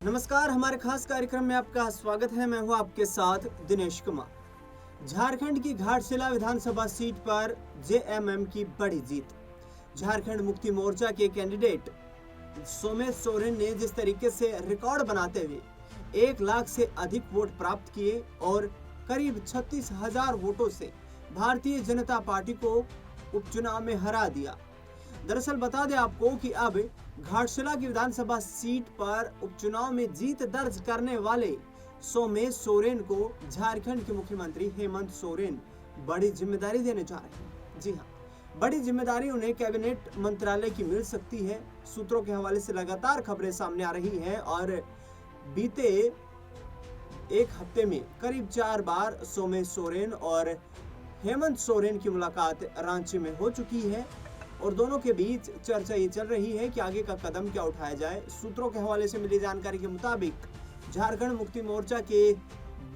नमस्कार, हमारे खास कार्यक्रम में आपका स्वागत है। मैं हूं आपके साथ दिनेश कुमार। झारखंड की घाटशिला विधानसभा सीट पर जेएमएम की बड़ी जीत। झारखंड मुक्ति मोर्चा के कैंडिडेट सोमेश सोरेन ने जिस तरीके से रिकॉर्ड बनाते हुए 1 लाख से अधिक वोट प्राप्त किए और करीब 36,000 वोटों से भारतीय जनता पार्टी को उपचुनाव में हरा दिया। दरअसल बता दें आपको कि अब घाटशिला की विधानसभा सीट पर उपचुनाव में जीत दर्ज करने वाले सोमेश सोरेन को झारखंड के मुख्यमंत्री हेमंत सोरेन बड़ी जिम्मेदारी देने जा रहे हैं। जी हाँ, बड़ी जिम्मेदारी उन्हें कैबिनेट मंत्रालय की मिल सकती है। सूत्रों के हवाले से लगातार खबरें सामने आ रही हैं और बीते एक हफ्ते में करीब 4 बार सोमेश सोरेन और हेमंत सोरेन की मुलाकात रांची में हो चुकी है और दोनों के बीच चर्चा ये चल रही है कि आगे का कदम क्या उठाया जाए। सूत्रों के हवाले से मिली जानकारी के मुताबिक झारखंड मुक्ति मोर्चा के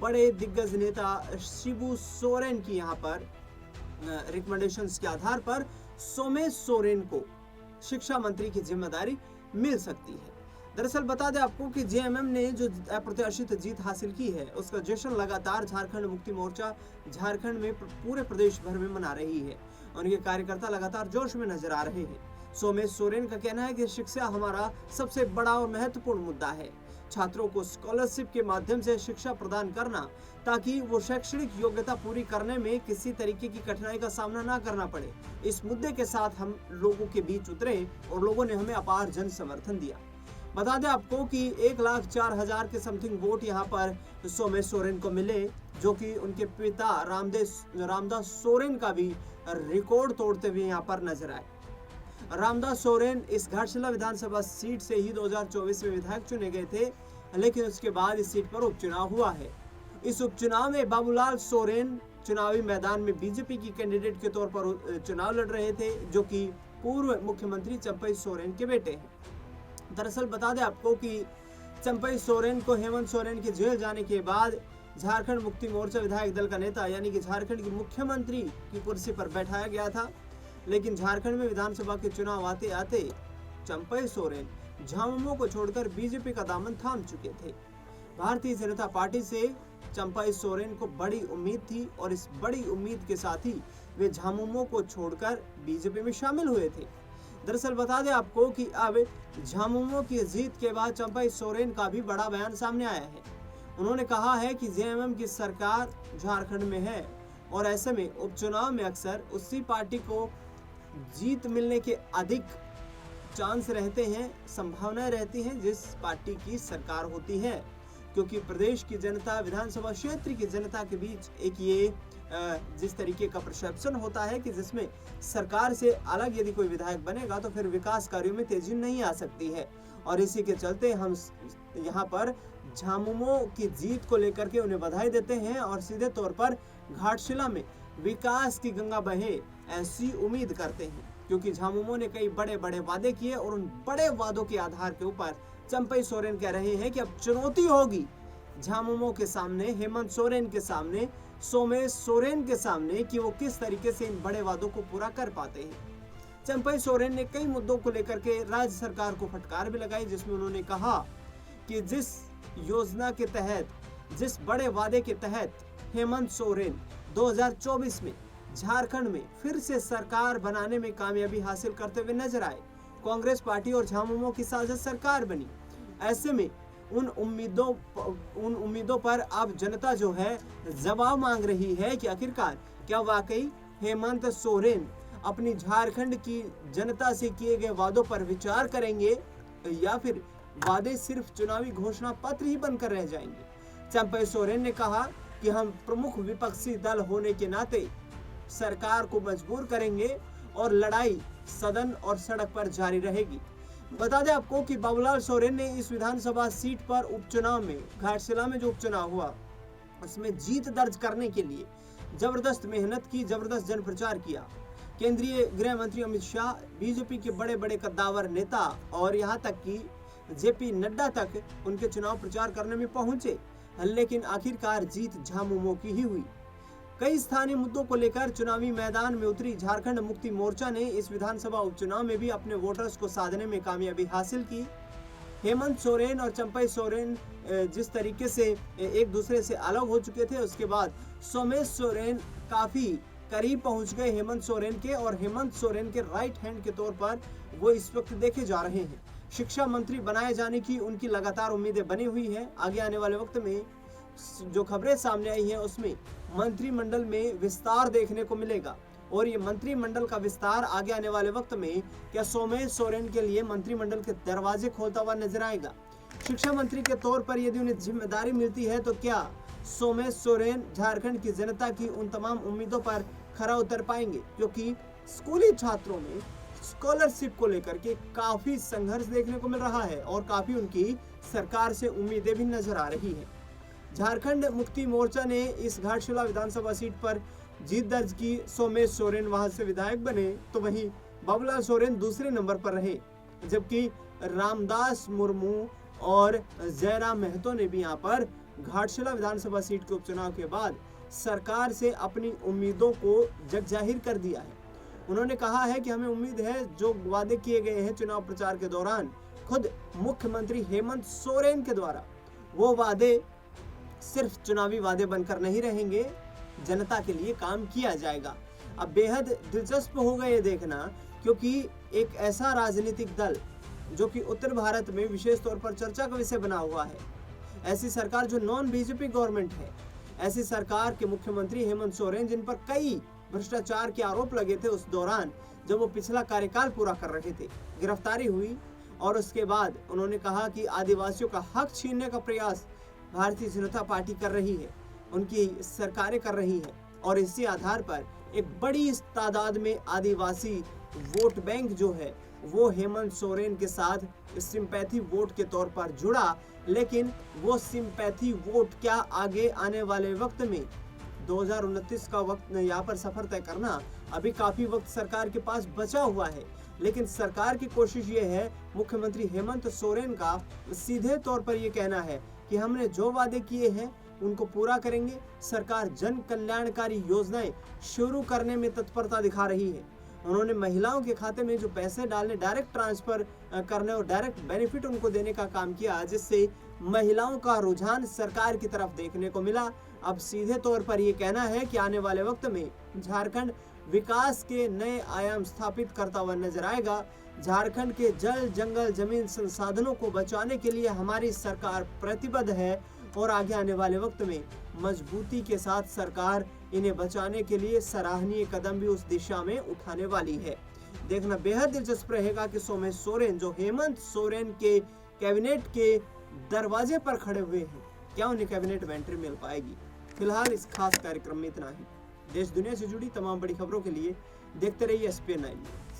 बड़े दिग्गज नेता शिबू सोरेन की यहां पर रिकमेंडेशंस के आधार पर सोमेश सोरेन को शिक्षा मंत्री की जिम्मेदारी मिल सकती है। दरअसल बता दें आपको कि जेएमएम ने जो अप्रत्याशित जीत हासिल की है उसका जश्न लगातार झारखंड मुक्ति मोर्चा झारखंड में पूरे प्रदेश भर में मना रही है। उनके कार्यकर्ता लगातार जोश में नजर आ रहे हैं। सोमेश सोरेन का कहना है कि शिक्षा हमारा सबसे बड़ा और महत्वपूर्ण मुद्दा है। छात्रों को स्कॉलरशिप के माध्यम से शिक्षा प्रदान करना ताकि वो शैक्षणिक योग्यता पूरी करने में किसी तरीके की कठिनाई का सामना ना करना पड़े। इस मुद्दे के साथ हम लोगों के बीच उतरे और लोगों ने हमें अपार जन समर्थन दिया। बता दें आपको कि 1,04,000 के समथिंग वोट यहाँ पर सोमेश सोरेन को मिले, जो कि उनके पिता रामदास सोरेन का भी रिकॉर्ड तोड़ते हुए यहाँ पर नजर आए। रामदास सोरेन इस घाटशिला विधानसभा सीट से ही 2024 में विधायक चुने गए थे, लेकिन उसके बाद इस सीट पर उपचुनाव हुआ है। इस उपचुनाव में बाबूलाल सोरेन चुनावी मैदान में बीजेपी की कैंडिडेट के तौर पर चुनाव लड़ रहे थे, जो कि पूर्व मुख्यमंत्री चंपई सोरेन के बेटे हैं। दरअसल बता दें आपको कि चंपई सोरेन को हेमंत सोरेन के जेल जाने के बाद झारखंड मुक्ति मोर्चा विधायक दल का नेता यानी कि झारखंड के मुख्यमंत्री की कुर्सी पर बैठाया गया था, लेकिन झारखंड में विधानसभा के चुनाव आते आते चंपई सोरेन झामुमो को छोड़कर बीजेपी का दामन थाम चुके थे। भारतीय जनता पार्टी से चंपई सोरेन को बड़ी उम्मीद थी और इस बड़ी उम्मीद के साथ ही वे झामुमो को छोड़कर बीजेपी में शामिल हुए थे। दरअसल बता दें आपको कि अब झामुमो की जीत के बाद चंपई सोरेन का भी बड़ा बयान सामने आया है। उन्होंने कहा है कि जेएमएम की सरकार झारखंड में है और ऐसे में उपचुनाव में अक्सर उसी पार्टी को जीत मिलने के अधिक चांस रहते हैं, संभावनाएं रहती हैं जिस पार्टी की सरकार होती है, क्योंकि प्रदेश की जनता, विधानसभा क्षेत्र की जनता के बीच एक ये जिस तरीके का परसेप्शन होता है कि जिसमें सरकार से अलग यदि कोई विधायक बनेगा तो फिर विकास कार्यों में तेजी नहीं आ सकती है। और इसी के चलते हम यहाँ पर झामुमो की जीत को लेकर के उन्हें बधाई देते हैं और सीधे तौर पर घाटशिला में विकास की गंगा बहे ऐसी उम्मीद करते हैं, क्योंकि झामुमो ने कई बड़े बड़े वादे किए और उन बड़े वादों के आधार के ऊपर चंपई सोरेन कह रहे हैं कि अब चुनौती होगी झामुमो के सामने, हेमंत सोरेन के सामने, सोमेश सोरेन के सामने कि वो किस तरीके से इन बड़े वादों को पूरा कर पाते हैं। चंपई सोरेन ने कई मुद्दों को लेकर के राज्य सरकार को फटकार भी लगाई, जिसमें उन्होंने कहा कि जिस योजना के तहत, जिस बड़े वादे के तहत हेमंत सोरेन 2024 में झारखंड में फिर से सरकार बनाने में कामयाबी हासिल करते हुए नजर आए, कांग्रेस पार्टी और झामुमो की साझा सरकार बनी। ऐसे में उन उम्मीदों पर अब जनता जो है जवाब मांग रही है कि आखिरकार क्या वाकई हेमंत सोरेन अपनी झारखंड की जनता से किए गए वादों पर विचार करेंगे या फिर वादे सिर्फ चुनावी घोषणा पत्र ही बनकर रह जाएंगे। चंपई सोरेन ने कहा कि हम प्रमुख विपक्षी दल होने के नाते सरकार को मजबूर करेंगे और लड़ाई सदन और सड़क पर जारी रहेगी। बता दें आपको कि बाबूलाल सोरेन ने इस विधानसभा सीट पर उपचुनाव में, घाटशिला में जो उपचुनाव हुआ उसमें जीत दर्ज करने के लिए जबरदस्त मेहनत की, जबरदस्त जन प्रचार किया। केंद्रीय गृह मंत्री अमित शाह, बीजेपी के बड़े बड़े कद्दावर नेता और यहाँ तक कि जेपी नड्डा तक उनके चुनाव प्रचार करने में पहुंचे, लेकिन आखिरकार जीत झामुमो की ही हुई। कई स्थानीय मुद्दों को लेकर चुनावी मैदान में उतरी झारखंड मुक्ति मोर्चा ने इस विधानसभा उपचुनाव में भी अपने वोटर्स को साधने में कामयाबी हासिल की। हेमंत सोरेन और चंपई सोरेन जिस तरीके से एक दूसरे से अलग हो चुके थे, उसके बाद सोमेश सोरेन काफी करीब पहुंच गए हेमंत सोरेन के, और हेमंत सोरेन के राइट हैंड के तौर पर वो इस वक्त देखे जा रहे हैं। शिक्षा मंत्री बनाए जाने की उनकी लगातार उम्मीदें बनी हुई हैं। आगे आने वाले वक्त में जो खबरें सामने आई हैं उसमें मंत्रिमंडल में विस्तार देखने को मिलेगा, और ये मंत्रिमंडल का विस्तार आगे आने वाले वक्त में क्या सोमेश सोरेन के लिए मंत्रिमंडल के दरवाजे खोलता हुआ नजर आएगा। शिक्षा मंत्री के तौर पर यदि उन्हें जिम्मेदारी मिलती है तो क्या सोमेश सोरेन झारखंड की जनता की उन तमाम उम्मीदों पर खरा उतर पाएंगे, क्योंकि स्कूली छात्रों में स्कॉलरशिप को लेकर के काफी संघर्ष देखने को मिल रहा है और काफी उनकी सरकार से उम्मीदें भी नजर आ रही है। झारखंड मुक्ति मोर्चा ने इस घाटशिला विधानसभा सीट पर जीत दर्ज की। सोमेश सोरेन वहां से विधायक बने, तो वहीं बाबूलाल सोरेन दूसरे नंबर पर रहे, जबकि रामदास मुर्मू और जयराम महतो ने भी यहाँ पर घाटशिला विधानसभा सीट के उपचुनाव के बाद सरकार से अपनी उम्मीदों को जगजाहिर कर दिया है। उन्होंने कहा है कि हमें उम्मीद है जो वादे किए गए हैं चुनाव प्रचार के दौरान खुद मुख्यमंत्री हेमंत सोरेन के द्वारा, वो वादे सिर्फ चुनावी वादे बनकर नहीं रहेंगे, जनता के लिए काम किया जाएगा। अब बेहद दिलचस्प होगा ये देखना, क्योंकि एक ऐसा राजनीतिक दल जो कि उत्तर भारत में विशेष तौर पर चर्चा का विषय बना हुआ है, ऐसी सरकार जो नॉन बीजेपी गवर्नमेंट है, ऐसी सरकार के मुख्यमंत्री हेमंत सोरेन, जिन पर कई भ्रष्टाचार के आरोप लगे थे उस दौरान जब वो पिछला कार्यकाल पूरा कर रहे थे, गिरफ्तारी हुई और उसके बाद उन्होंने कहा कि आदिवासियों का हक छीनने का प्रयास भारतीय जनता पार्टी कर रही है, उनकी सरकारें कर रही है, और इसी आधार पर एक बड़ी तादाद में आदिवासी वोट बैंक जो है वो हेमंत सोरेन के साथ सिंपैथी वोट के तौर पर जुड़ा। लेकिन वो सिंपैथी वोट क्या आगे आने वाले वक्त में 2029 का वक्त यहाँ पर सफर तय करना, अभी काफी वक्त सरकार के पास बचा हुआ है, लेकिन सरकार की कोशिश ये है, मुख्यमंत्री हेमंत सोरेन का सीधे तौर पर ये कहना है कि हमने जो वादे किए हैं उनको पूरा करेंगे। सरकार जन कल्याणकारी योजनाएं शुरू करने में तत्परता दिखा रही है। उन्होंने महिलाओं के खाते में जो पैसे डालने, डायरेक्ट ट्रांसफर करने और डायरेक्ट बेनिफिट उनको देने का काम किया, जिससे महिलाओं का रुझान सरकार की तरफ देखने को मिला। अब सीधे तौर पर ये कहना है कि आने वाले वक्त में झारखंड विकास के नए आयाम स्थापित करता हुआ नजर आएगा। झारखंड के जल, जंगल, जमीन संसाधनों को बचाने के लिए हमारी सरकार प्रतिबद्ध है, और आगे आने वाले वक्त में मजबूती के साथ सरकार इन्हें बचाने के लिए सराहनीय कदम भी उस दिशा में उठाने वाली है। देखना बेहद दिलचस्प रहेगा कि सोमेश सोरेन जो हेमंत सोरेन के कैबिनेट के दरवाजे पर खड़े हुए हैं, क्या उन्हें कैबिनेट में एंट्री मिल पाएगी। फिलहाल इस खास कार्यक्रम में इतना ही। देश दुनिया से जुड़ी तमाम बड़ी खबरों के लिए देखते रहिए SPN 9 न्यूज़।